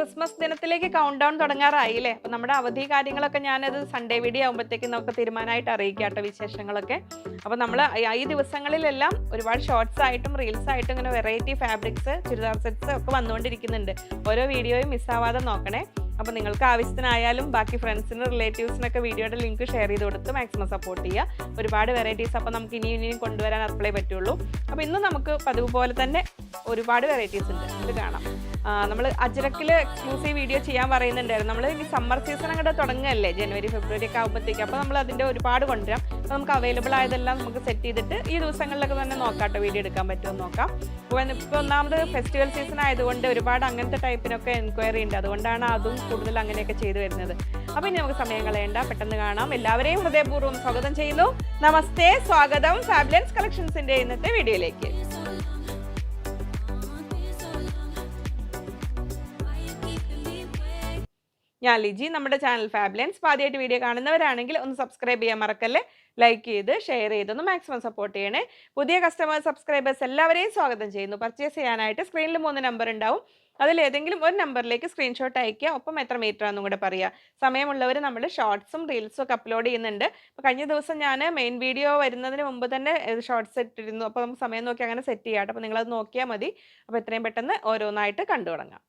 Christmas ദിനത്തിലേക്ക് countdown തുടങ്ങാറായില്ലേ? അപ്പോൾ നമ്മുടെ അവധി കാര്യങ്ങളൊക്കെ ഞാനത് സൺഡേ വീഡിയോ ആകുമ്പോഴത്തേക്കും നമുക്ക് തീരുമാനമായിട്ട് അറിയിക്കാട്ടോ വിശേഷങ്ങളൊക്കെ. അപ്പോൾ നമ്മൾ ഈ ദിവസങ്ങളിലെല്ലാം ഒരുപാട് ഷോർട്സ് ആയിട്ടും റീൽസ് ആയിട്ടും ഇങ്ങനെ വെറൈറ്റി ഫാബ്രിക്സ് ചുരിദാർ സെറ്റ്സ് ഒക്കെ വന്നുകൊണ്ടിരിക്കുന്നുണ്ട്. ഓരോ വീഡിയോയും മിസ്സാവാതെ നോക്കണേ. അപ്പോൾ നിങ്ങൾക്ക് ആവശ്യത്തിനായാലും ബാക്കി ഫ്രണ്ട്സിനും റിലേറ്റീവ്സിനൊക്കെ വീഡിയോയുടെ ലിങ്ക് ഷെയർ ചെയ്ത് കൊടുത്ത് മാക്സിമം സപ്പോർട്ട് ചെയ്യുക. ഒരുപാട് വെറൈറ്റീസ് അപ്പോൾ നമുക്ക് ഇനിയും കൊണ്ടുവരാൻ അപ്ലൈ പറ്റുള്ളൂ. അപ്പോൾ ഇന്ന് നമുക്ക് പതിവ് പോലെ തന്നെ ഒരുപാട് വെറൈറ്റീസ് ഉണ്ട്, ഇത് കാണാം. നമ്മൾ അജ്രക്കിൽ എക്സ്ക്ലൂസീവ് വീഡിയോ ചെയ്യാൻ പറയുന്നുണ്ടായിരുന്നു. നമ്മൾ ഈ സമ്മർ സീസൺ അങ്ങോട്ട് തുടങ്ങുകയല്ലേ, ജനുവരി ഫെബ്രുവരി ഒക്കെ ആകുമ്പോഴത്തേക്ക്. അപ്പോൾ നമ്മൾ അതിൻ്റെ ഒരുപാട് കൊണ്ടുവരാം. അപ്പോൾ നമുക്ക് അവൈലബിൾ ആയതെല്ലാം നമുക്ക് സെറ്റ് ചെയ്തിട്ട് ഈ ദിവസങ്ങളിലൊക്കെ തന്നെ നോക്കാം, വീഡിയോ എടുക്കാൻ പറ്റുമെന്ന് നോക്കാം. ഇപ്പോൾ ഒന്നാമത് ഫെസ്റ്റിവൽ സീസൺ ആയതുകൊണ്ട് ഒരുപാട് അങ്ങനത്തെ ടൈപ്പിനൊക്കെ എൻക്വയറി ഉണ്ട്. അതുകൊണ്ടാണ് അതും കൂടുതൽ അങ്ങനെയൊക്കെ ചെയ്തു വരുന്നത്. അപ്പോൾ ഇനി നമുക്ക് സമയം കളയേണ്ട, പെട്ടെന്ന് കാണാം. എല്ലാവരെയും ഹൃദയപൂർവ്വം സ്വാഗതം ചെയ്യുന്നു. നമസ്തേ, സ്വാഗതം ഫാബ്ലൻസ് കളക്ഷൻസിന്റെ ഇന്നത്തെ വീഡിയോയിലേക്ക്. ഞാൻ ലിജി. നമ്മുടെ ചാനൽ ഫാബ്ലൻസ് ആദ്യമായിട്ട് വീഡിയോ കാണുന്നവരാണെങ്കിൽ ഒന്ന് സബ്സ്ക്രൈബ് ചെയ്യാൻ മറക്കല്ലേ, ലൈക്ക് ചെയ്ത് ഷെയർ ചെയ്തൊന്ന് മാക്സിമം സപ്പോർട്ട് ചെയ്യണേ. പുതിയ കസ്റ്റമേഴ്സ് സബ്സ്ക്രൈബേഴ്സ് എല്ലാവരെയും സ്വാഗതം ചെയ്യുന്നു. പർച്ചേസ് ചെയ്യാനായിട്ട് സ്ക്രീനിൽ 3 നമ്പർ ഉണ്ടാവും. അതിലേതെങ്കിലും ഒരു നമ്പറിലേക്ക് സ്ക്രീൻഷോട്ട് അയക്കുക, ഒപ്പം എത്ര മീറ്റർ ആണെന്നും കൂടെ പറയുക. സമയമുള്ളവർ നമ്മൾ ഷോർട്സും റീൽസും ഒക്കെ അപ്ലോഡ് ചെയ്യുന്നുണ്ട്. അപ്പോൾ കഴിഞ്ഞ ദിവസം ഞാൻ മെയിൻ വീഡിയോ വരുന്നതിന് മുമ്പ് തന്നെ ഷോർട്സ് ഇട്ടിരുന്നു. അപ്പോൾ നമുക്ക് സമയം നോക്കി അങ്ങനെ സെറ്റ് ചെയ്യാം. അപ്പോൾ നിങ്ങളത് നോക്കിയാൽ മതി. അപ്പോൾ എത്രയും പെട്ടെന്ന് ഓരോന്നായിട്ട് കണ്ടു തുടങ്ങാം.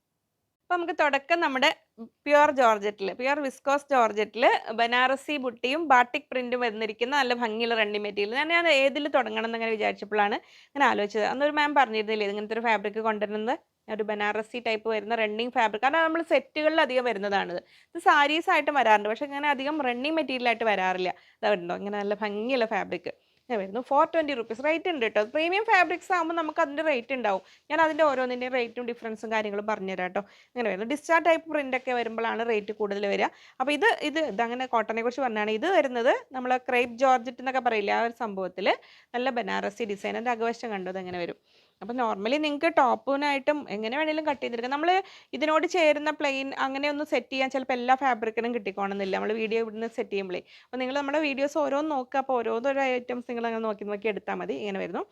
അപ്പോൾ നമുക്ക് തുടക്കം നമ്മുടെ പ്യുവർ ജോർജറ്റിൽ, പ്യുവർ വിസ്കോസ് ജോർജറ്റിൽ ബനാറസി ബുട്ടിയും ബാട്ടിക് പ്രിന്റും വന്നിരിക്കുന്ന നല്ല ഭംഗിയുള്ള റണ്ണിങ് മെറ്റീരിയൽ. ഞാൻ ഏതിൽ തുടങ്ങണം എന്നങ്ങനെ വിചാരിച്ചപ്പോഴാണ് ഇങ്ങനെ ആലോചിച്ചത്. അന്നൊരു മാം പറഞ്ഞിരുന്നില്ലേ ഇങ്ങനത്തെ ഒരു ഫാബ്രിക് കൊണ്ടുവരുന്നത്, ഒരു ബനാറസി ടൈപ്പ് വരുന്ന റണ്ണിങ് ഫാബ്രിക്. കാരണം നമ്മൾ സെറ്റുകളിൽ അധികം വരുന്നതാണിത്. ഇത് സാരീസ് ആയിട്ടും വരാറുണ്ട്, പക്ഷേ ഇങ്ങനെ അധികം റണ്ണിങ് മെറ്റീരിയൽ ആയിട്ട് വരാറില്ല. അതുണ്ടോ ഇങ്ങനെ നല്ല ഭംഗിയുള്ള ഫാബ്രിക് വരുന്നു. 420 റുപ്പീസ് റേറ്റ് ഉണ്ട് കേട്ടോ. പ്രീമിയം ഫാബ്രിക്സ് ആകുമ്പോൾ നമുക്ക് അതിൻ്റെ റേറ്റ് ഉണ്ടാവും. ഞാൻ അതിൻ്റെ ഓരോന്നിൻ്റെയും റേറ്റും ഡിഫറൻസും കാര്യങ്ങളും പറഞ്ഞുതരാം കേട്ടോ. ഇങ്ങനെ വരുന്നു. ഡിസ്ചാർജ് ടൈപ്പ് പ്രിൻ്റ് ഒക്കെ വരുമ്പോഴാണ് റേറ്റ് കൂടുതൽ വരിക. അപ്പോൾ ഇതങ്ങനെ കോട്ടനെ കുറിച്ച് പറഞ്ഞാണ്. ഇത് വരുന്നത് നമ്മൾ ക്രേപ്പ് ജോർജറ്റ് എന്നൊക്കെ പറയില്ല, ആ ഒരു സംഭവത്തിൽ നല്ല ബനാറസി ഡിസൈൻ. എൻ്റെ അകവശം കണ്ടത് എങ്ങനെ വരും. അപ്പോൾ നോർമലി നിങ്ങൾക്ക് ടോപ്പിനായിട്ടും എങ്ങനെ വേണമെങ്കിലും കട്ട് ചെയ്തെടുക്കാം. നമ്മൾ ഇതിനോട് ചേരുന്ന പ്ലെയിൻ അങ്ങനെയൊന്നും സെറ്റ് ചെയ്യാൻ ചിലപ്പോൾ എല്ലാ ഫാബ്രിക്കിനും കിട്ടിക്കോണമെന്നില്ല. നമ്മൾ വീഡിയോ ഇവിടുന്ന് സെറ്റ് ചെയ്യുമ്പോഴേ. അപ്പോൾ നിങ്ങൾ നമ്മുടെ വീഡിയോസ് ഓരോന്ന് നോക്കുക. അപ്പോൾ ഓരോരോ ഐറ്റംസ് നിങ്ങൾ അങ്ങനെ നോക്കി എടുത്താൽ മതി. ഇങ്ങനെ വരുന്നു.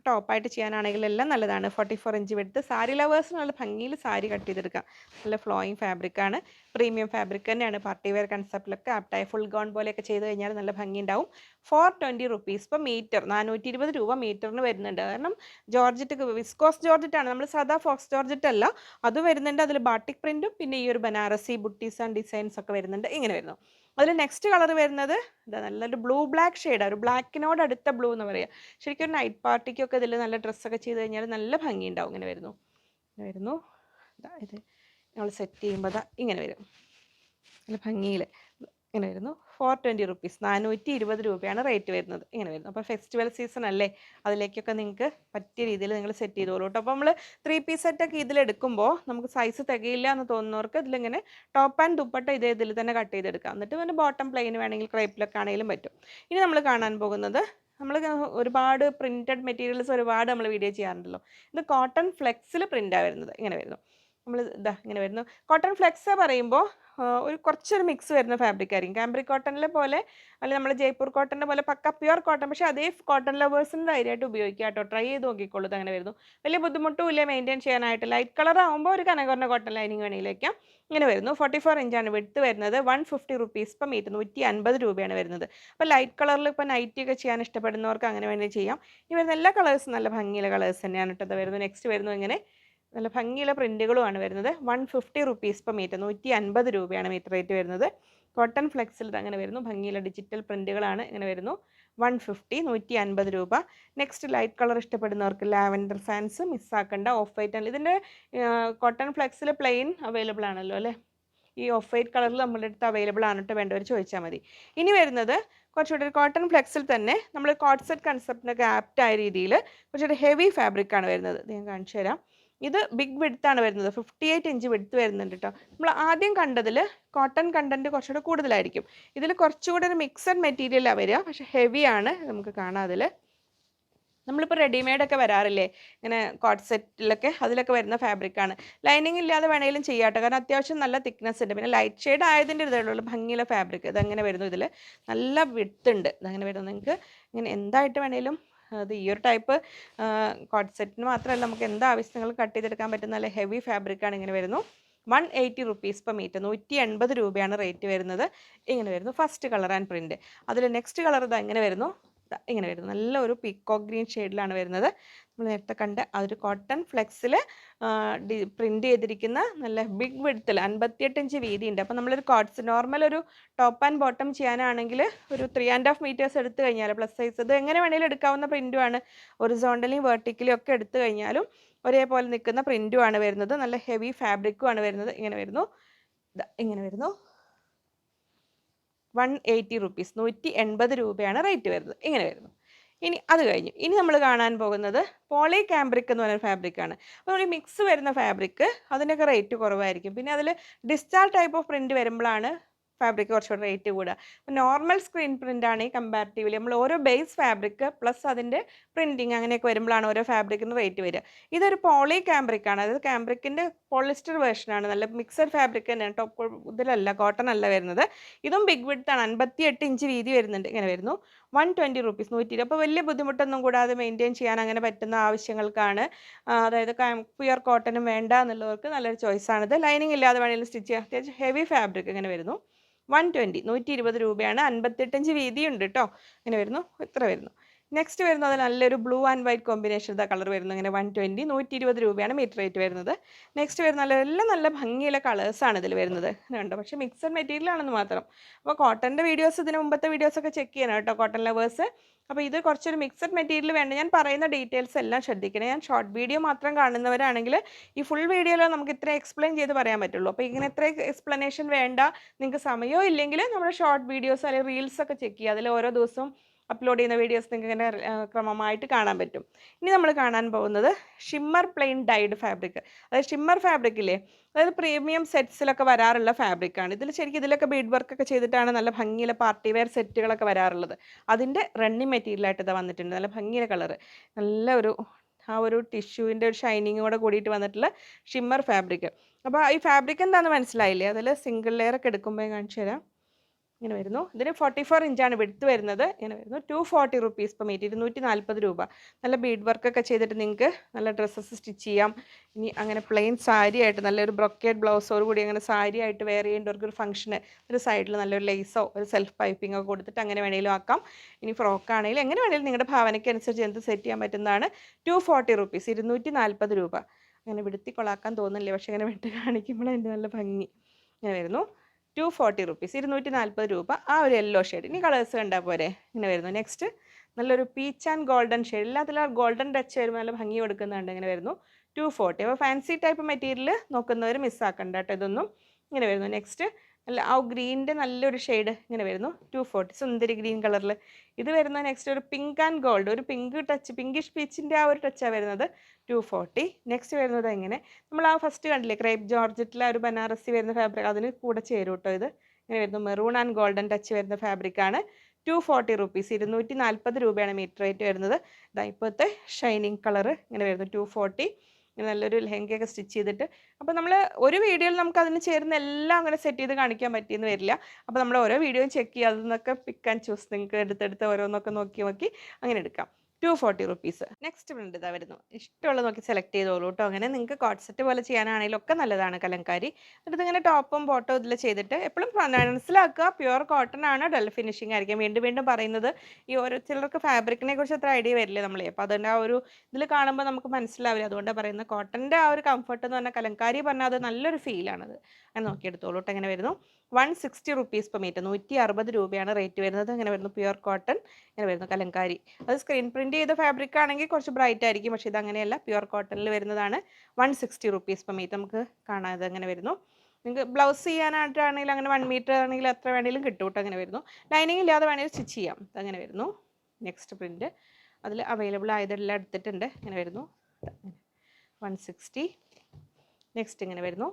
ടോപ്പായിട്ട് ചെയ്യാനാണെങ്കിൽ എല്ലാം നല്ലതാണ്. 44 ഇഞ്ച് വെടുത്ത്. സാരി ലവേഴ്സിന് നല്ല ഭംഗിയിൽ സാരി കട്ട് ചെയ്തെടുക്കാം. നല്ല ഫ്ലോയിങ് ഫാബ്രിക്കാണ്, പ്രീമിയം ഫാബ്രിക് തന്നെയാണ്. പാർട്ടി വെയർ കൺസെപ്റ്റിലൊക്കെ ആപ്റ്റായി ഫുൾ ഗൗൺ പോലെയൊക്കെ ചെയ്ത് കഴിഞ്ഞാൽ നല്ല ഭംഗി ഉണ്ടാവും. 420 റുപ്പീസ് ഇപ്പോൾ മീറ്റർ, 420 രൂപ മീറ്ററിന് വരുന്നുണ്ട്. കാരണം ജോർജറ്റ് വിസ്കോസ് ജോർജറ്റ് ആണ്, നമ്മൾ സാധാ ഫോക്സ് ജോർജറ്റ് അല്ല. അത് വരുന്നുണ്ട്. അതിൽ ബാട്ടിക് പ്രിന്റും പിന്നെ ഈ ഒരു ബനാറസി ബുട്ടീസ് ആൻഡ് ഡിസൈൻസ് ഒക്കെ വരുന്നുണ്ട്. ഇങ്ങനെ വരുന്നു. അതിൽ നെക്സ്റ്റ് കളർ വരുന്നത് ഇതാ, നല്ലൊരു ബ്ലൂ ബ്ലാക്ക് ഷെയ്ഡാണ്. ഒരു ബ്ലാക്കിനോട് അടുത്ത ബ്ലൂ എന്ന് പറയുക. ശരിക്കും ഒരു നൈറ്റ് പാർട്ടിക്കൊക്കെ ഇതിൽ നല്ല ഡ്രസ്സൊക്കെ ചെയ്ത് കഴിഞ്ഞാൽ നല്ല ഭംഗി ഉണ്ടാവും. ഇങ്ങനെ വരുന്നു. ഇത് നമ്മൾ സെറ്റ് ചെയ്യുമ്പോൾ ഇങ്ങനെ വരും, നല്ല ഭംഗിയിൽ ഇങ്ങനെ വരുന്നു. 420 റുപ്പീസ്, 420 രൂപയാണ് റേറ്റ് വരുന്നത്. ഇങ്ങനെ വരുന്നു. അപ്പോൾ ഫെസ്റ്റിവൽ സീസൺ അല്ലേ, അതിലേക്കൊക്കെ നിങ്ങൾക്ക് പറ്റിയ രീതിയിൽ നിങ്ങൾ സെറ്റ് ചെയ്തോളൂ കേട്ടോ. അപ്പോൾ നമ്മൾ 3 പീസ് സെറ്റൊക്കെ ഇതിലെടുക്കുമ്പോൾ നമുക്ക് സൈസ് തികയില്ല എന്ന് തോന്നുന്നവർക്ക് ഇതിലിങ്ങനെ ടോപ്പ് ആൻഡ് ദുപ്പട്ട ഇതിൽ തന്നെ കട്ട് ചെയ്തെടുക്കാം. എന്നിട്ട് പിന്നെ ബോട്ടം പ്ലെയിൻ വേണമെങ്കിൽ ക്രേപ്പിലൊക്കെ ആണെങ്കിലും പറ്റും. ഇനി നമ്മൾ കാണാൻ പോകുന്നത്, നമ്മൾ ഒരുപാട് പ്രിൻറ്റഡ് മെറ്റീരിയൽസ് ഒരുപാട് നമ്മൾ വീഡിയോ ചെയ്യാറുണ്ടല്ലോ. ഇത് കോട്ടൺ ഫ്ലെക്സിൽ പ്രിൻ്റാണ് വരുന്നത്. ഇങ്ങനെ വരുന്നു. നമ്മൾ ഇങ്ങനെ വരുന്നു. കോട്ടൺ ഫ്ലെക്സ് പറയുമ്പോൾ കുറച്ചൊരു മിക്സ് വരുന്ന ഫാബ്രിക് ആയിരിക്കും. കാംബ്രിക് കോട്ടണിലെ പോലെ അല്ലെങ്കിൽ നമ്മൾ ജയ്പൂർ കോട്ടൻ്റെ പോലെ പക്ക പ്യുവർ കോട്ടൺ. പക്ഷേ അതേ കോട്ടൺ ലവേഴ്സിന് ധൈര്യമായിട്ട് ഉപയോഗിക്കാം കേട്ടോ. ട്രൈ ചെയ്ത് നോക്കിക്കോളൂ. അങ്ങനെ വരുന്നു. വലിയ ബുദ്ധിമുട്ടും ഇല്ല മെയിൻറ്റെയിൻ ചെയ്യാനായിട്ട്. ലൈറ്റ് കളർ ആകുമ്പോൾ ഒരു കനകവർണ്ണ കോട്ടൺ ലൈനിങ് വേണമെങ്കിലേക്കാം. ഇങ്ങനെ വരുന്നു. 44 ഇഞ്ചാണ് വിഡ്ത്ത് വരുന്നത്. 150 റുപ്പീസ് ഇപ്പം മീറ്റർ, 150 രൂപയാണ് വരുന്നത്. അപ്പോൾ ലൈറ്റ് കളറിൽ ഇപ്പോൾ നൈറ്റിയൊക്കെ ചെയ്യാൻ ഇഷ്ടപ്പെടുന്നവർക്ക് അങ്ങനെ വേണ്ടി ചെയ്യാം. ഈ വരുന്ന എല്ലാ കളേഴ്സും നല്ല ഭംഗിയുള്ള കളേഴ്സ് തന്നെയാണ് കേട്ടോ വരുന്നത്. നെക്സ്റ്റ് വരുന്നു ഇങ്ങനെ നല്ല ഭംഗിയുള്ള പ്രിൻറ്റുകളുമാണ് വരുന്നത്. 150 റുപ്പീസ് പെർ മീറ്റർ, 150 രൂപയാണ് മീറ്റർ റേറ്റ് വരുന്നത്. കോട്ടൺ ഫ്ലെക്സിൽ അങ്ങനെ വരുന്നു. ഭംഗിയുള്ള ഡിജിറ്റൽ പ്രിൻറ്റുകളാണ്. ഇങ്ങനെ വരുന്നു. 150, 150 രൂപ. നെക്സ്റ്റ് ലൈറ്റ് കളർ ഇഷ്ടപ്പെടുന്നവർക്ക് ലാവൻഡർ ഫാൻസ് മിസ്സാക്കേണ്ട. ഓഫ് വൈറ്റ് ആണ് ഇതിൻ്റെ. കോട്ടൺ ഫ്ലെക്സിൽ പ്ലെയിൻ അവൈലബിൾ ആണല്ലോ അല്ലേ. ഈ ഓഫ് വൈറ്റ് കളറിൽ നമ്മുടെ അടുത്ത് അവൈലബിൾ ആണ് കേട്ടോ, വേണ്ടവർ ചോദിച്ചാൽ മതി. ഇനി വരുന്നത് കുറച്ചുകൂടി കോട്ടൺ ഫ്ലെക്സിൽ തന്നെ നമ്മൾ കോട്ട് സെറ്റ് കൺസെപ്റ്റിനൊക്കെ ആപ്റ്റായ രീതിയിൽ കുറച്ചുകൂടി ഹെവി ഫാബ്രിക്കാണ് വരുന്നത്. ഇത് ഞാൻ കാണിച്ചു തരാം. ഇത് ബിഗ് വിഡ്ത്താണ് വരുന്നത്. 58 ഇഞ്ച് വിഡ്ത്ത് വരുന്നുണ്ട് കേട്ടോ. നമ്മൾ ആദ്യം കണ്ടതിൽ കോട്ടൺ കണ്ടൻറ്റ് കുറച്ചുകൂടെ കൂടുതലായിരിക്കും. ഇതിൽ കുറച്ചുകൂടെ ഒരു മിക്സഡ് മെറ്റീരിയലാണ് വരിക, പക്ഷേ ഹെവിയാണ്. നമുക്ക് കാണാം അതിൽ നമ്മളിപ്പോൾ റെഡിമെയ്ഡൊക്കെ വരാറില്ലേ ഇങ്ങനെ കോട്ട് സെറ്റിലൊക്കെ, അതിലൊക്കെ വരുന്ന ഫാബ്രിക്കാണ്. ലൈനിങ് ഇല്ലാതെ വേണമെങ്കിലും ചെയ്യാം കേട്ടോ, കാരണം അത്യാവശ്യം നല്ല തിക്നെസ് ഉണ്ട്. പിന്നെ ലൈറ്റ് ഷെയ്ഡ് ആയതിൻ്റെ ഇതുള്ള ഭംഗിയുള്ള ഫാബ്രിക്. ഇതങ്ങനെ വരുന്നു. ഇതിൽ നല്ല വിഡ്ത്ത് ഉണ്ട്. ഇതങ്ങനെ വരുന്നു. നിങ്ങൾക്ക് ഇങ്ങനെ എന്തായിട്ട് വേണമെങ്കിലും അത് ഈ ഒരു ടൈപ്പ് കോട്ട് സെറ്റിന് മാത്രമല്ല, നമുക്ക് എന്താ ആവശ്യങ്ങൾ കട്ട് ചെയ്തെടുക്കാൻ പറ്റുന്ന നല്ല ഹെവി ഫാബ്രിക്കാണ്. ഇങ്ങനെ വരുന്നു. 180 പെർ മീറ്റർ, 180 രൂപയാണ് റേറ്റ് വരുന്നത്. ഇങ്ങനെ വരുന്നു ഫസ്റ്റ് കളർ ആൻഡ് പ്രിൻറ്റ്. അതിൽ നെക്സ്റ്റ് കളർ ഇതാ ഇങ്ങനെ വരുന്നു, ഇങ്ങനെ വരുന്നു, നല്ല ഒരു പീക്കോക്ക് ഗ്രീൻ ഷെയ്ഡിലാണ് വരുന്നത്. നമ്മൾ നേരത്തെ കണ്ട ആ ഒരു കോട്ടൺ ഫ്ലെക്സിൽ പ്രിൻറ്റ് ചെയ്തിരിക്കുന്ന നല്ല ബിഗ് വിഡ്ത്തിൽ 58 ഇഞ്ച് വീതിയുണ്ട്. അപ്പോൾ നമ്മളൊരു കോട്ട്സ് നോർമൽ ഒരു ടോപ്പ് ആൻഡ് ബോട്ടം ചെയ്യാനാണെങ്കിൽ ഒരു 3.5 മീറ്റേഴ്സ് എടുത്തു കഴിഞ്ഞാൽ പ്ലസ് സൈസ് ഇത് എങ്ങനെ വേണമെങ്കിലും എടുക്കാവുന്ന പ്രിൻറ്റുമാണ്. ഹൊറിസോണ്ടലിയും വെർട്ടിക്കലും ഒക്കെ എടുത്തു കഴിഞ്ഞാലും ഒരേപോലെ നിൽക്കുന്ന പ്രിൻറ്റുമാണ് വരുന്നത്. നല്ല ഹെവി ഫാബ്രിക്കുമാണ് വരുന്നത്. ഇങ്ങനെ വരുന്നു, ഇങ്ങനെ വരുന്നു. 180 റുപ്പീസ്, 180 രൂപയാണ് റേറ്റ് വരുന്നത്. ഇങ്ങനെ വരുന്നു. ഇനി അത് കഴിഞ്ഞു. ഇനി നമ്മൾ കാണാൻ പോകുന്നത് പോളി കാംബ്രിക് എന്ന് പറയുന്ന ഫാബ്രിക്കാണ്. അപ്പോൾ നമ്മൾ മിക്സ് വരുന്ന ഫാബ്രിക് അതിനൊക്കെ റേറ്റ് കുറവായിരിക്കും. പിന്നെ അതിൽ ഡിസ്ചാർജ് ടൈപ്പ് ഓഫ് പ്രിൻറ്റ് വരുമ്പോഴാണ് ഫാബ്രിക് കുറച്ചുകൂടെ റേറ്റ് കൂടുക. അപ്പോൾ നോർമൽ സ്ക്രീൻ പ്രിൻ്റ് ആണ് ഈ കമ്പാരിറ്റീവ്ലി നമ്മൾ ഓരോ ബേസ് ഫാബ്രിക് പ്ലസ് അതിൻ്റെ പ്രിൻറ്റിങ് അങ്ങനെയൊക്കെ വരുമ്പോഴാണ് ഓരോ ഫാബ്രിക്കിന് റേറ്റ് വരിക. ഇതൊരു പോളി കാംബ്രിക് ആണ്, അതായത് കാംബ്രിക്കിൻ്റെ പോളിസ്റ്റർ വേർഷനാണ്. നല്ല മിക്സഡ് ഫാബ്രിക് തന്നെയാണ്, ടോപ്പ് ഇതിലല്ല, കോട്ടൺ അല്ല വരുന്നത്. ഇതും ബിഗ് വിഡ്ത്ത് ആണ്, 58 ഇഞ്ച് വീതി വരുന്നുണ്ട്. ഇങ്ങനെ വരുന്നു. 120 റുപ്പീസ്, 120. അപ്പോൾ വലിയ ബുദ്ധിമുട്ടൊന്നും കൂടാതെ മെയിൻറ്റെയിൻ ചെയ്യാൻ അങ്ങനെ പറ്റുന്ന ആവശ്യങ്ങൾക്കാണ്, അതായത് പ്യുവർ കോട്ടനും വേണ്ട എന്നുള്ളവർക്ക് നല്ലൊരു ചോയ്സാണിത്. ലൈനിങ് ഇല്ലാതെ വേണമെങ്കിലും സ്റ്റിച്ച് ചെയ്യാം. അത്യാവശ്യം ഹെവി ഫാബ്രിക്. ഇങ്ങനെ വരുന്നു. 120, 120 രൂപയാണ്. 58 ഇഞ്ച് വീതിയുണ്ട് കേട്ടോ. ഇങ്ങനെ വരുന്നു, ഇത്ര വരുന്നു. നെക്സ്റ്റ് വരുന്നത് നല്ലൊരു ബ്ലൂ ആൻഡ് വൈറ്റ് കോമ്പിനേഷൻ ഇതാ കളർ വരുന്നു. ഇങ്ങനെ 120, 120 രൂപയാണ് മീറ്റർ റേറ്റ് വരുന്നത്. നെക്സ്റ്റ് വരുന്ന എല്ലാം നല്ല ഭംഗിയുള്ള കളേഴ്സാണ് ഇതിൽ വരുന്നത്. കണ്ടോ, പക്ഷേ മിക്സഡ് മെറ്റീരിയൽ ആണെന്ന് മാത്രം. അപ്പോൾ കോട്ടൻ്റെ വീഡിയോസ്, ഇതിന് മുമ്പത്തെ വീഡിയോസൊക്കെ ചെക്ക് ചെയ്യണം കേട്ടോ കോട്ടൺ ലവേഴ്സ്. അപ്പോൾ ഇത് കുറച്ചൊരു മിക്സഡ് മെറ്റീരിയൽ വേണ്ട. ഞാൻ പറയുന്ന ഡീറ്റെയിൽസ് എല്ലാം ശ്രദ്ധിക്കണം. ഞാൻ ഷോർട്ട് വീഡിയോ മാത്രം കാണുന്നവരാണെങ്കിൽ ഈ ഫുൾ വീഡിയോയിൽ നമുക്ക് ഇത്ര എക്സ്പ്ലെയിൻ ചെയ്ത് പറയാൻ പറ്റുള്ളൂ. അപ്പോൾ ഇങ്ങനെ ഇത്ര എക്സ്പ്ലനേഷൻ വേണ്ട, നിങ്ങൾക്ക് സമയമോ ഇല്ലെങ്കിൽ നമ്മുടെ ഷോർട്ട് വീഡിയോസ് അല്ലെങ്കിൽ റീൽസ് ഒക്കെ ചെക്ക് ചെയ്യുക. അതിൽ ഓരോ ദിവസവും അപ്ലോഡ് ചെയ്യുന്ന വീഡിയോസ് നിങ്ങൾക്ക് ഇങ്ങനെ ക്രമമായിട്ട് കാണാൻ പറ്റും. ഇനി നമ്മൾ കാണാൻ പോകുന്നത് ഷിമ്മർ പ്ലെയിൻ ഡൈഡ് ഫാബ്രിക്. അതായത് ഷിമ്മർ ഫാബ്രിക്കില്ലേ, അതായത് പ്രീമിയം സെറ്റ്സിലൊക്കെ വരാറുള്ള ഫാബ്രിക്കാണ്. ഇതിൽ ശരിക്കും ഇതിലൊക്കെ ബീഡ് വർക്കൊക്കെ ചെയ്തിട്ടാണ് നല്ല ഭംഗിയുള്ള പാർട്ടി വെയർ സെറ്റുകളൊക്കെ വരാറുള്ളത്. അതിൻ്റെ റണ്ണിങ് മെറ്റീരിയലായിട്ട് ഇത് വന്നിട്ടുണ്ട്. നല്ല ഭംഗിയുള്ള കളറ്, നല്ല ഒരു ആ ഒരു ടിഷ്യൂവിൻ്റെ ഒരു ഷൈനിങ്ങോടെ കൂടിയിട്ട് വന്നിട്ടുള്ള ഷിമ്മർ ഫാബ്രിക്. അപ്പോൾ ഈ ഫാബ്രിക് എന്താണെന്ന് മനസ്സിലായില്ലേ? അതിൽ സിംഗിൾ ലെയർ ഒക്കെ എടുക്കുമ്പോൾ കാണിച്ചു തരാം. ഇങ്ങനെ വരുന്നു. ഇതിന് 44 ഇഞ്ചാണ് വിഡ്ത്ത് വരുന്നത്. ഇങ്ങനെ വരുന്നു. 240 റുപ്പീസ് പെർ മീറ്റർ, 240 രൂപ. നല്ല ബീഡ് വർക്കൊക്കെ ചെയ്തിട്ട് നിങ്ങൾക്ക് നല്ല ഡ്രസ്സസ് സ്റ്റിച്ച് ചെയ്യാം. ഇനി അങ്ങനെ പ്ലെയിൻ സാരി ആയിട്ട് നല്ലൊരു ബ്രൊക്കേഡ് ബ്ലൗസോട് കൂടി അങ്ങനെ സാരി ആയിട്ട് വെയർ ചെയ്യേണ്ടവർക്ക് ഒരു ഫംഗ്ഷന് ഒരു സൈഡിൽ നല്ലൊരു ലേസോ ഒരു സെൽഫ് പൈപ്പിംഗോ കൊടുത്തിട്ട് അങ്ങനെ വേണമെങ്കിലും ആക്കാം. ഇനി ഫ്രോക്കാണെങ്കിലും എങ്ങനെ വേണമെങ്കിലും നിങ്ങളുടെ ഭാവനയ്ക്ക് അനുസരിച്ച് എന്ത് സെറ്റ് ചെയ്യാൻ പറ്റുന്നതാണ്. 240 റുപ്പീസ്, 240 രൂപ. അങ്ങനെ വിടുത്തിക്കൊള്ളാക്കാൻ തോന്നില്ലേ, പക്ഷേ ഇങ്ങനെ വിട്ട് കാണിക്കുമ്പോൾ അതിൻ്റെ നല്ല ഭംഗി. ഇങ്ങനെ വരുന്നു. 240 റുപ്പീസ്, 240 രൂപ. ആ ഒരു യെല്ലോ ഷെയ്ഡ്. ഇനി കളേഴ്സ് കണ്ടാൽ പോരെ. ഇങ്ങനെ വരുന്നു. നെക്സ്റ്റ് നല്ലൊരു പീച്ച് ആൻഡ് ഗോൾഡൻ ഷെയ്ഡ്. എല്ലാത്തിലും ഗോൾഡൻ ടച്ച് വരുമ്പോൾ നല്ല ഭംഗി കൊടുക്കുന്നുണ്ട്. ഇങ്ങനെ വരുന്നു. 240. അപ്പോൾ ഫാൻസി ടൈപ്പ് മെറ്റീരിയൽ നോക്കുന്നവർ മിസ്സാക്കണ്ട കേട്ടോ ഇതൊന്നും. ഇങ്ങനെ വരുന്നു. നെക്സ്റ്റ് അല്ല ആ ഗ്രീനിൻ്റെ നല്ലൊരു ഷെയ്ഡ് ഇങ്ങനെ വരുന്നു. 240, സുന്ദരി ഗ്രീൻ കളറിൽ. ഇത് വരുന്ന നെക്സ്റ്റ് ഒരു പിങ്ക് ആൻഡ് ഗോൾഡ്, ഒരു പിങ്ക് ടച്ച്, പിങ്കിഷ് പീച്ചിൻ്റെ ആ ഒരു ടച്ചാണ് വരുന്നത്. 240. നെക്സ്റ്റ് വരുന്നത് എങ്ങനെ, നമ്മൾ ആ ഫസ്റ്റ് കണ്ടില്ലേ ക്രേപ്പ് ജോർജറ്റിലെ ഒരു ബനാറസി വരുന്ന ഫാബ്രിക്, അതിന് കൂടെ ചേരും കേട്ടോ ഇത്. ഇങ്ങനെ വരുന്നു. മെറൂൺ ആൻഡ് ഗോൾഡൻ ടച്ച് വരുന്ന ഫാബ്രിക്കാണ്. 240 റുപ്പീസ്, 240 രൂപയാണ് മീറ്റർ റേറ്റ് വരുന്നത്. ഇതാ ഇപ്പോഴത്തെ ഷൈനിങ് കളറ് ഇങ്ങനെ വരുന്നു. 240. നല്ലൊരു ലെഹങ്കയൊക്കെ സ്റ്റിച്ച് ചെയ്തിട്ട്. അപ്പോൾ നമ്മൾ ഒരു വീഡിയോയിൽ നമുക്ക് അതിന് ചേരുന്ന എല്ലാം അങ്ങനെ സെറ്റ് ചെയ്ത് കാണിക്കാൻ പറ്റിയെന്ന് വരില്ല. അപ്പോൾ നമ്മൾ ഓരോ വീഡിയോയും ചെക്ക് ചെയ്യുക, അതിൽ നിന്നൊക്കെ പിക്ക് ആൻഡ് ചൂസ് നിങ്ങൾക്ക് എടുത്തെടുത്ത് ഓരോന്നൊക്കെ നോക്കി അങ്ങനെ എടുക്കാം. 240 റുപ്പീസ്. നെക്സ്റ്റ് പ്രിൻ്റ് ഇതാ വരുന്നു. ഇഷ്ടമുള്ളത് നോക്കി സെലക്ട് ചെയ്തോളൂ കേട്ടോ. അങ്ങനെ നിങ്ങൾക്ക് കോട്ട് സെറ്റ് പോലെ ചെയ്യാനാണെങ്കിലും ഒക്കെ നല്ലതാണ് കലങ്കാരി. എന്നിട്ട് ഇതിങ്ങനെ ടോപ്പും ബോട്ടവും ഇതിൽ ചെയ്തിട്ട് എപ്പോഴും മനസ്സിലാക്കുക പ്യുവർ കോട്ടൺ ആണ്, ഡൽ ഫിനിഷിംഗ് ആയിരിക്കും. വീണ്ടും പറയുന്നത് ഈ ഓരോ ചിലർക്ക് ഫാബ്രിക്കിനെ കുറിച്ച് അത്ര ഐഡിയ വരില്ലേ നമ്മളെ. അപ്പോൾ അതിൻ്റെ ആ ഒരു ഇതിൽ കാണുമ്പോൾ നമുക്ക് മനസ്സിലാവില്ല. അതുകൊണ്ടാണ് പറയുന്നത് കോട്ടൻ്റെ ആ ഒരു കംഫർട്ട് എന്ന് പറഞ്ഞാൽ കലങ്കാരി പറഞ്ഞാൽ അത് നല്ലൊരു ഫീലാണത്. അങ്ങനെ നോക്കിയെടുത്തോളൂ കേട്ടോ. എങ്ങനെ വരുന്നു. 160 റുപ്പീസ് പെർ മീറ്റർ, 160 രൂപയാണ് റേറ്റ് വരുന്നത്. അങ്ങനെ വരുന്നു. പ്യുവർ കോട്ടൺ ഇങ്ങനെ വരുന്നു കലങ്കാരി. അത് സ്ക്രീൻ പ്രിൻറ്റ് ചെയ്ത ഫാബ്രിക് ആണെങ്കിൽ കുറച്ച് ബ്രൈറ്റ് ആയിരിക്കും, പക്ഷേ ഇത് അങ്ങനെയല്ല, പ്യുവർ കോട്ടണിൽ വരുന്നതാണ്. 160 റുപ്പീസ് പെർ മീറ്റർ നമുക്ക് കാണാം. ഇത് അങ്ങനെ വരുന്നു. നിങ്ങൾക്ക് ബ്ലൗസ് ചെയ്യാനായിട്ടാണെങ്കിൽ അങ്ങനെ 1 മീറ്റർ ആണെങ്കിൽ എത്ര വേണമെങ്കിലും കിട്ടും കേട്ടോ. അങ്ങനെ വരുന്നു. ലൈനിങ് ഇല്ലാതെ വേണമെങ്കിൽ സ്റ്റിച്ച് ചെയ്യാം. അങ്ങനെ വരുന്നു. നെക്സ്റ്റ് പ്രിൻറ്റ് അതിൽ അവൈലബിൾ ആയതെല്ലാം എടുത്തിട്ടുണ്ട്. ഇങ്ങനെ വരുന്നു. 160. നെക്സ്റ്റ് ഇങ്ങനെ വരുന്നു.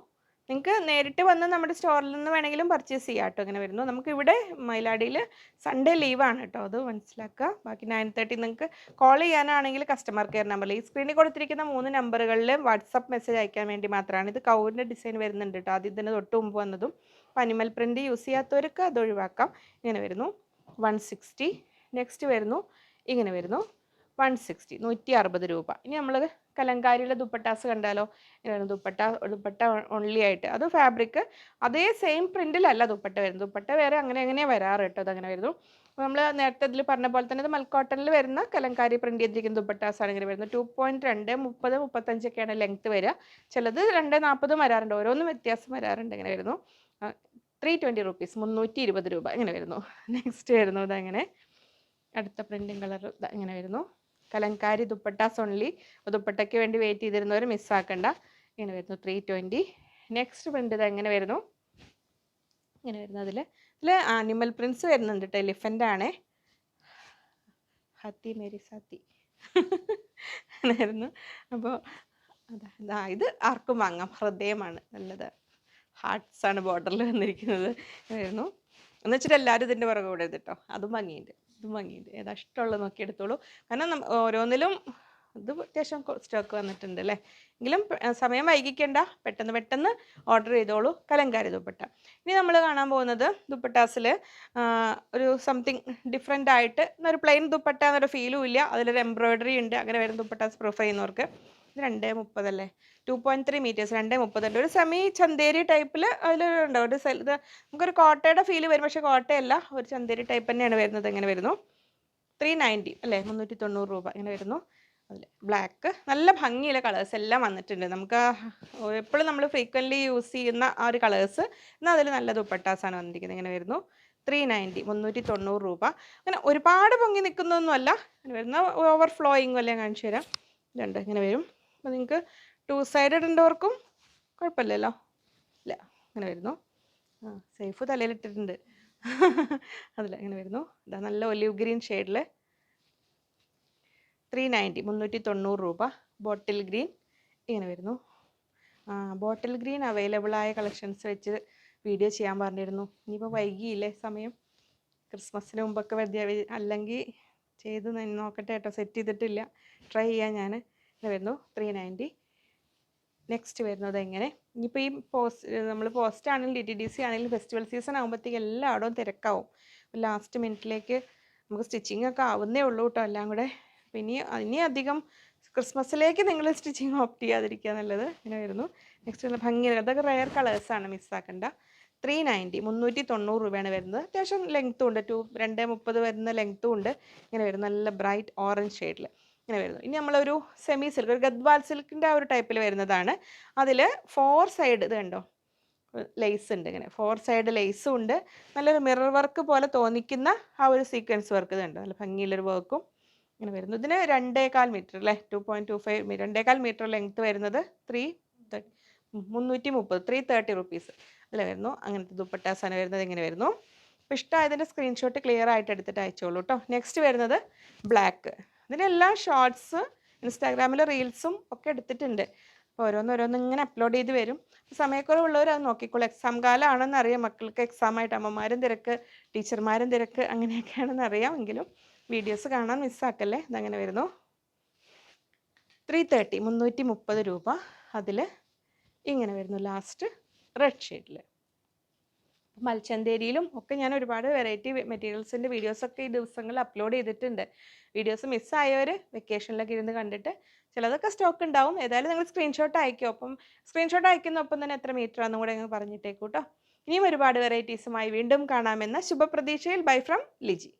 നിങ്ങൾക്ക് നേരിട്ട് വന്ന് നമ്മുടെ സ്റ്റോറിൽ നിന്ന് വേണമെങ്കിലും പർച്ചേസ് ചെയ്യാം കേട്ടോ. ഇങ്ങനെ വരുന്നു. നമുക്കിവിടെ മയിലാടിയിൽ സൺഡേ ലീവാണ് കേട്ടോ, അത് മനസ്സിലാക്കുക. ബാക്കി 9:30 നിങ്ങൾക്ക് കോൾ ചെയ്യാനാണെങ്കിൽ കസ്റ്റമർ കെയർ നമ്പറിൽ ഈ സ്ക്രീനിൽ കൊടുത്തിരിക്കുന്ന 3 നമ്പറുകളിൽ വാട്സപ്പ് മെസ്സേജ് അയക്കാൻ വേണ്ടി മാത്രമാണ്. ഇത് കൗറിൻ്റെ ഡിസൈൻ വരുന്നുണ്ട് കേട്ടോ, ആദ്യം ഇതിന് തൊട്ട് മുമ്പ് വന്നതും. അനിമൽ പ്രിൻറ്റ് യൂസ് ചെയ്യാത്തവർക്ക് അത് ഒഴിവാക്കാം. ഇങ്ങനെ വരുന്നു. 160. നെക്സ്റ്റ് വരുന്നു. ഇങ്ങനെ വരുന്നു. 160, 160 രൂപ. ഇനി നമ്മൾ കലങ്കാരിയിലെ ദുപ്പട്ടാസ് കണ്ടാലോ, ഇങ്ങനെ ദുപ്പട്ട ഓൺലി ആയിട്ട്, അത് ഫാബ്രിക് അതേ സെയിം പ്രിന്റിലല്ല ദുപ്പട്ട വരുന്നത്. ദുപ്പട്ട വേറെ അങ്ങനെ വരാറ് കേട്ടോ, അതങ്ങനെ വരുന്നു. നമ്മൾ നേരത്തെ ഇതിൽ പറഞ്ഞ പോലെ തന്നെ ഇത് മൽക്കോട്ടണിൽ വരുന്ന കലങ്കാരി പ്രിന്റ് ചെയ്തിരിക്കുന്ന ദുപ്പട്ടാസ് ആണ് ഇങ്ങനെ വരുന്നത്. 2.2, 30, 35 ലെങ്ത് വരിക. ചിലത് 2.40 വരാറുണ്ട്, ഓരോന്നും വ്യത്യാസം വരാറുണ്ട്. ഇങ്ങനെ വരുന്നു. 320 റുപ്പീസ്, 320 രൂപ ഇങ്ങനെ വരുന്നു. നെക്സ്റ്റ് വരുന്നു ഇതങ്ങനെ അടുത്ത പ്രിന്റിങ് കളർ ഇങ്ങനെ വരുന്നു. കലങ്കാരി ദുപ്പട്ടാസ് ഓൺലി. ദുപ്പട്ടയ്ക്ക് വേണ്ടി വെയിറ്റ് ചെയ്തിരുന്നവർ മിസ്സാക്കണ്ട. ഇങ്ങനെ വരുന്നു 320. നെക്സ്റ്റ് പ്രിന്റ് ഇത് എങ്ങനെ വരുന്നു, ഇങ്ങനെ വരുന്നു. ഇതിൽ ആനിമൽ പ്രിന്റ്സ് വരുന്നുണ്ട് കേട്ടോ. എലിഫൻ്റ് ആണേ, ഹാത്തി മേരി സാത്തി അങ്ങനെ വരുന്നു. അപ്പോൾ അതാ ഇത് ആർക്കും വാങ്ങാം, ഹൃദയമാണ്, നല്ലത് ഹാർട്ട്സ് ആണ് ബോർഡറിൽ വന്നിരിക്കുന്നത് വരുന്നു. എന്ന് വെച്ചിട്ട് എല്ലാവരും ഇതിൻ്റെ പുറകെ കൂടരുത് കേട്ടോ. അതും ഭംഗിയുണ്ട്, ഇതും ഭംഗിയുണ്ട്. ഏതാ ഇഷ്ടമുള്ളത് നോക്കി എടുത്തോളൂ. കാരണം ഓരോന്നിലും ഇത് അത്യാവശ്യം സ്റ്റോക്ക് വന്നിട്ടുണ്ട് അല്ലേ. എങ്കിലും സമയം വൈകിക്കേണ്ട, പെട്ടെന്ന് ഓർഡർ ചെയ്തോളൂ. കലങ്കാരി ദുപ്പട്ട. ഇനി നമ്മൾ കാണാൻ പോകുന്നത് ദുപ്പട്ടാസിൽ ഒരു സംതിങ് ഡിഫറെൻ്റ് ആയിട്ട്, ഒരു പ്ലെയിൻ ദുപ്പട്ട എന്നൊരു ഫീലും ഇല്ല, അതിലൊരു എംബ്രോയിഡറി ഉണ്ട്. അങ്ങനെ വരുന്ന ദുപ്പട്ടാസ് പ്രിഫർ ചെയ്യുന്നവർക്ക് ഇത് 2.30 അല്ലേ, 2.3 മീറ്റേഴ്സ്, 2.30 ഒരു സെമി ചന്തേരി ടൈപ്പിൽ അതിലുണ്ടോ ഒരു ഇത് നമുക്കൊരു കോട്ടയുടെ ഫീല് വരും, പക്ഷേ കോട്ടയല്ല, ഒരു ചന്തേരി ടൈപ്പ് തന്നെയാണ് വരുന്നത്. എങ്ങനെ വരുന്നു 390 അല്ലേ, 390 രൂപ ഇങ്ങനെ വരുന്നു. അതിൽ ബ്ലാക്ക് നല്ല ഭംഗിയുള്ള കളേഴ്സ് എല്ലാം വന്നിട്ടുണ്ട്. നമുക്ക് എപ്പോഴും നമ്മൾ ഫ്രീക്വൻ്റ്ലി യൂസ് ചെയ്യുന്ന ആ ഒരു കളേഴ്സ്, എന്നാൽ അതിൽ നല്ല ദുപ്പട്ടാസാണ് വന്നിരിക്കുന്നത്. ഇങ്ങനെ വരുന്നു 390, 390 രൂപ. അങ്ങനെ ഒരുപാട് പൊങ്ങി നിൽക്കുന്നൊന്നുമല്ല, ഇങ്ങനെ വരുന്ന ഓവർ ഫ്ലോയിങ്ങും അല്ലേ, കാണിച്ചു തരാം. ഇതുണ്ട് ഇങ്ങനെ വരും. അപ്പോൾ നിങ്ങൾക്ക് 2 സൈഡ് ഇടേണ്ടവർക്കും കുഴപ്പമില്ലല്ലോ, ഇല്ല ഇങ്ങനെ വരുന്നു. സേഫ് തലയിലിട്ടിട്ടുണ്ട് അതിൽ ഇങ്ങനെ വരുന്നു. ഇതാ നല്ല ഒലിവ് ഗ്രീൻ ഷെയ്ഡിൽ 390, 390 രൂപ. ബോട്ടിൽ ഗ്രീൻ ഇങ്ങനെ വരുന്നു. ബോട്ടിൽ ഗ്രീൻ അവൈലബിൾ ആയ കളക്ഷൻസ് വെച്ച് വീഡിയോ ചെയ്യാൻ പറഞ്ഞിരുന്നു. ഇനിയിപ്പോൾ വൈകിയില്ലേ സമയം, ക്രിസ്മസിന് മുമ്പൊക്കെ അല്ലെങ്കിൽ ചെയ്ത് നോക്കട്ടെ കേട്ടോ. സെറ്റ് ചെയ്തിട്ടില്ല, ട്രൈ ചെയ്യാൻ ഞാൻ. ഇങ്ങനെ വരുന്നു 390. നെക്സ്റ്റ് വരുന്നത് എങ്ങനെ, ഇനിയിപ്പോൾ ഈ നമ്മൾ പോസ്റ്റ് ആണെങ്കിലും DTDC ആണെങ്കിലും ഫെസ്റ്റിവൽ സീസൺ ആകുമ്പോഴത്തേക്ക് എല്ലായിടവും തിരക്കാവും. ലാസ്റ്റ് മിനിറ്റിലേക്ക് നമുക്ക് സ്റ്റിച്ചിങ് ഒക്കെ ആവുന്നേ ഉള്ളൂ കേട്ടോ എല്ലാം കൂടെ. പിന്നെ ഇനി അധികം ക്രിസ്മസിലേക്ക് നിങ്ങൾ സ്റ്റിച്ചിങ് ഓപ്റ്റ് ചെയ്യാതിരിക്കുക നല്ലത്. ഇങ്ങനെ വരുന്നു. നെക്സ്റ്റ് ഭംഗി, അതൊക്കെ റെയർ കളേഴ്സാണ്, മിസ്സാക്കണ്ട. 390, 390 രൂപയാണ് വരുന്നത്. അത്യാവശ്യം ലെങ്ത്തും ഉണ്ട്, 2.30 വരുന്ന ലെങ്ത്തും ഉണ്ട്. ഇങ്ങനെ വരുന്നു നല്ല ബ്രൈറ്റ് ഓറഞ്ച് ഷെയ്ഡിൽ ഇങ്ങനെ വരുന്നു. ഇനി നമ്മളൊരു സെമി സിൽക്ക്, ഒരു ഗദ്വാൾ സിൽക്കിൻ്റെ ആ ഒരു ടൈപ്പിൽ വരുന്നതാണ്. അതിൽ 4 സൈഡ് ഇത് കണ്ടോ ലേസ് ഉണ്ട്, ഇങ്ങനെ 4 സൈഡ് ലേസും ഉണ്ട്. നല്ലൊരു മിറർ വർക്ക് പോലെ തോന്നിക്കുന്ന ആ ഒരു സീക്വൻസ് വർക്ക് ഇതുണ്ട്, നല്ല ഭംഗിയുള്ളൊരു വർക്കും ഇങ്ങനെ വരുന്നു. ഇതിന് 2.25 മീറ്റർ അല്ലേ, 2.25 മീറ്റർ, 2.25 മീറ്റർ ലെങ്ത്ത് വരുന്നത്. 330 റുപ്പീസ് അല്ലേ വരുന്നു. അങ്ങനത്തെ ദുപ്പട്ടാസാണ് വരുന്നത്. ഇങ്ങനെ വരുന്നു. അപ്പോൾ ഇഷ്ടമായതിൻ്റെ സ്ക്രീൻഷോട്ട് ക്ലിയർ ആയിട്ട് എടുത്തിട്ട് അയച്ചോളൂ കേട്ടോ. നെക്സ്റ്റ് വരുന്നത് ബ്ലാക്ക്. ഇതിനെല്ലാം ഷോർട്സ് ഇൻസ്റ്റാഗ്രാമിൽ റീൽസും ഒക്കെ എടുത്തിട്ടുണ്ട്. അപ്പോൾ ഓരോന്നോരോന്ന് ഇങ്ങനെ അപ്ലോഡ് ചെയ്ത് വരും. സമയക്കുറവുള്ളവർ അത് നോക്കിക്കോളൂ. എക്സാം കാലമാണെന്ന് അറിയാം, മക്കൾക്ക് എക്സാമായിട്ട് അമ്മമാരും തിരക്ക്, ടീച്ചർമാരും തിരക്ക്, അങ്ങനെയൊക്കെയാണെന്ന് അറിയാം. എങ്കിലും വീഡിയോസ് കാണാൻ മിസ്സാക്കല്ലേ. ഇതങ്ങനെ വരുന്നു 330, 330 രൂപ. അതിൽ ഇങ്ങനെ വരുന്നു ലാസ്റ്റ് റെഡ് ഷെയ്ഡിൽ. മൽച്ചന്തേരിയിലും ഒക്കെ ഞാൻ ഒരുപാട് വെറൈറ്റി മെറ്റീരിയൽസിൻ്റെ വീഡിയോസൊക്കെ ഈ ദിവസങ്ങളിൽ അപ്ലോഡ് ചെയ്തിട്ടുണ്ട്. വീഡിയോസ് മിസ്സായവർ വെക്കേഷനിലൊക്കെ ഇരുന്ന് കണ്ടിട്ട്, ചിലതൊക്കെ സ്റ്റോക്ക് ഉണ്ടാവും. ഏതായാലും നിങ്ങൾ സ്ക്രീൻഷോട്ട് അയക്കും. അപ്പം സ്ക്രീൻഷോട്ട് അയക്കുന്നൊപ്പം തന്നെ എത്ര മീറ്റർ ആണെന്നും കൂടെ ഞങ്ങൾ പറഞ്ഞിട്ടേക്കൂട്ടോ. ഇനിയും ഒരുപാട് വെറൈറ്റീസുമായി വീണ്ടും കാണാമെന്ന ശുഭപ്രതീക്ഷയിൽ. Bye from Liji.